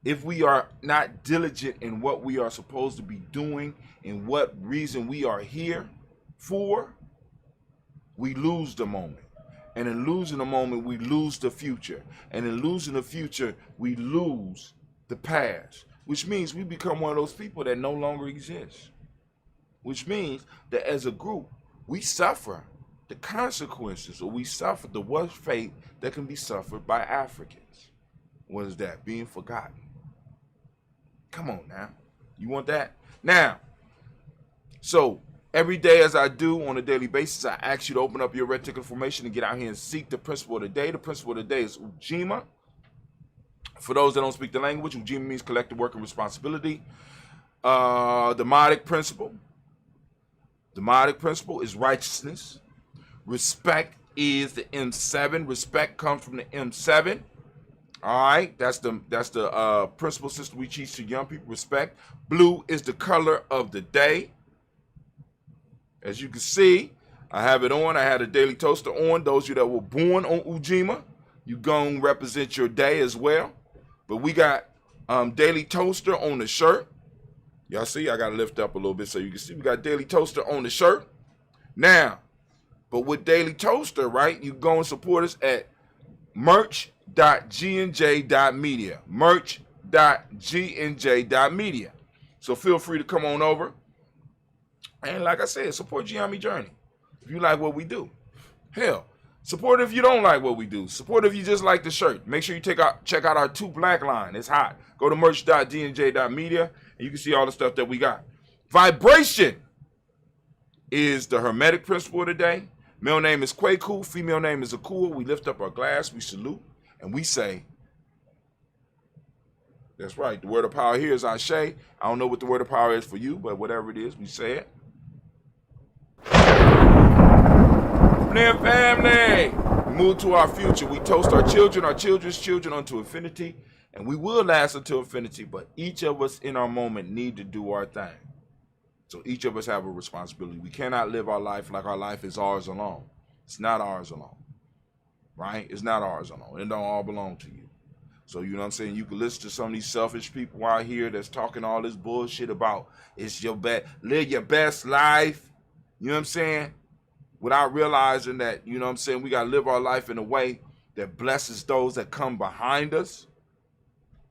if we are not diligent in what we are supposed to be doing and what reason we are here for, we lose the moment. And in losing the moment, we lose the future. And in losing the future, we lose the past, which means we become one of those people that no longer exist. Which means that as a group, we suffer the consequences, or we suffer the worst fate that can be suffered by Africans. What is that? Being forgotten. Come on now. You want that? Now, so every day as I do on a daily basis, I ask you to open up your red ticket formation and get out here and seek the principle of the day. The principle of the day is Ujima. For those that don't speak the language, Ujima means collective work and responsibility. The Demotic principle. The Demotic principle is righteousness. Respect is the M7. Respect comes from the M7. All right, that's the principle system we teach to young people. Respect. Blue is the color of the day. As you can see, I have it on. I had a daily toaster on. Those of you that were born on Ujima, you gonna represent your day as well. But we got daily toaster on the shirt. Y'all see, I gotta lift up a little bit so you can see. We got daily toaster on the shirt. Now, but with daily toaster, right, you go and support us at merch.gnj.media. Merch.gnj.media. So feel free to come on over. And like I said, support Giami Journey if you like what we do. Hell, support if you don't like what we do. Support if you just like the shirt. Make sure you check out our 2 Black line. It's hot. Go to merch.dnj.media and you can see all the stuff that we got. Vibration is the Hermetic principle of the day. Male name is Kwaku. Female name is Akua. We lift up our glass. We salute. And we say, that's right. The word of power here is Ashe. I don't know what the word of power is for you, but whatever it is, we say it. From there, family, we move to our future. We toast our children's children unto infinity, and we will last until infinity, but each of us in our moment need to do our thing. So each of us have a responsibility. We cannot live our life like our life is ours alone. It's not ours alone, right? It's not ours alone. It don't all belong to you. So, you know what I'm saying? You can listen to some of these selfish people out here that's talking all this bullshit about it's your best, live your best life. You know what I'm saying? Without realizing that, you know what I'm saying, we got to live our life in a way that blesses those that come behind us.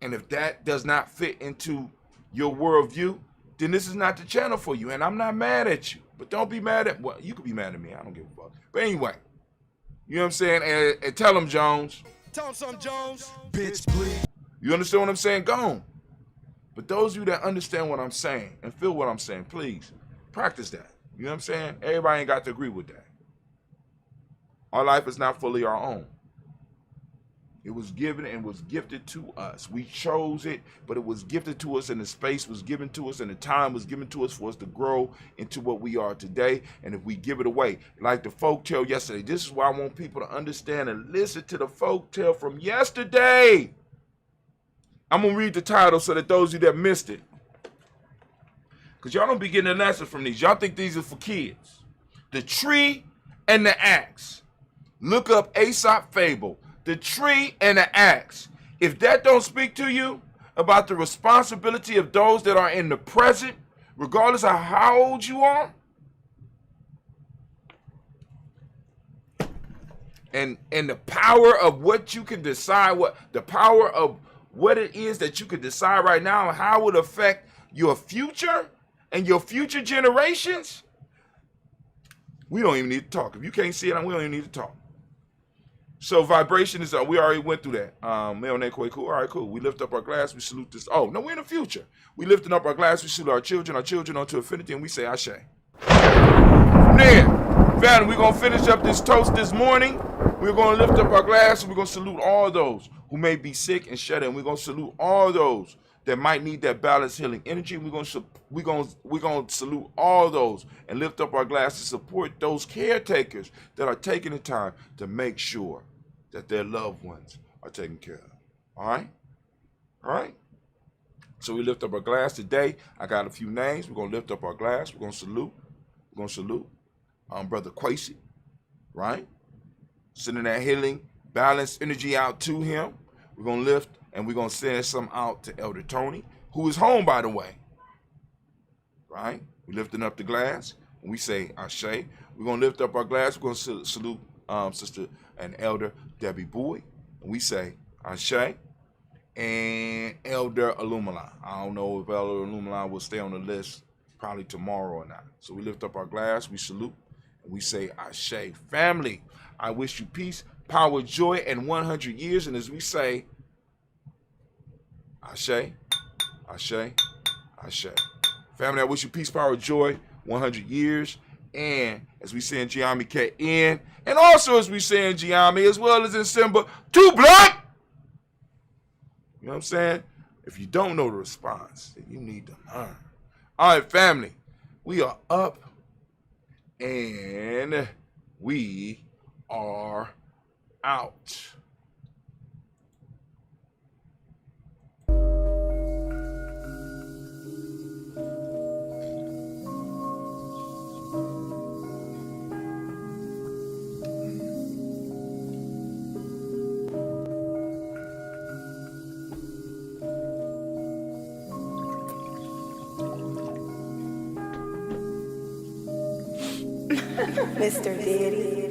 And if that does not fit into your worldview, then this is not the channel for you. And I'm not mad at you. But don't be mad at, well, you could be mad at me. I don't give a fuck. But anyway, you know what I'm saying? And tell them, Jones. Tell him something, Jones. Bitch, please. You understand what I'm saying? Go on. But those of you that understand what I'm saying and feel what I'm saying, please practice that. You know what I'm saying? Everybody ain't got to agree with that. Our life is not fully our own. It was given and was gifted to us. We chose it, but it was gifted to us, and the space was given to us, and the time was given to us for us to grow into what we are today. And if we give it away, like the folk tale yesterday, this is why I want people to understand and listen to the folk tale from yesterday. I'm going to read the title so that those of you that missed it, because y'all don't be getting a lesson from these. Y'all think these are for kids. The Tree and the Axe. Look up Aesop Fable. The Tree and the Axe. If that don't speak to you about the responsibility of those that are in the present, regardless of how old you are, and the power of what you can decide, the power of what it is that you can decide right now and how it would affect your future and your future generations, we don't even need to talk. If you can't see it, we don't even need to talk. So vibration is, we already went through that. Male name Kwaku. All right, cool. We lift up our glass, we salute this. Oh, no, we're in the future. We lifting up our glass, we salute our children onto infinity, and we say Ashe. From there, family, we're going to finish up this toast this morning. We're going to lift up our glass, and we're going to salute all those who may be sick and shed in. We're going to salute all those that might need that balanced healing energy. We're going to salute all those and lift up our glass to support those caretakers that are taking the time to make sure that their loved ones are taken care of. All right? All right? So we lift up our glass today. I got a few names. We're going to lift up our glass. We're going to salute. We're going to salute Brother Kwasi, right? Sending that healing, balanced energy out to him. We're going to lift and we're going to send some out to Elder Tony, who is home, by the way. Right? We're lifting up the glass, and we say, Ashe. We're going to lift up our glass. We're going to salute Sister and Elder Debbie Boyd, and we say, Ashe. And Elder Illumina. I don't know if Elder Illumina will stay on the list probably tomorrow or not. So we lift up our glass, we salute, and we say, Ashe. Family, I wish you peace, power, joy, and 100 years. And as we say, Ashe, Ashe, Ashe. Family, I wish you peace, power, joy, 100 years. And as we say in Giami K.N., and also as we say in Giami, as well as in Simba, 2 blood. You know what I'm saying? If you don't know the response, then you need to learn. All right, family, we are up and we are out. Mr. Diddy.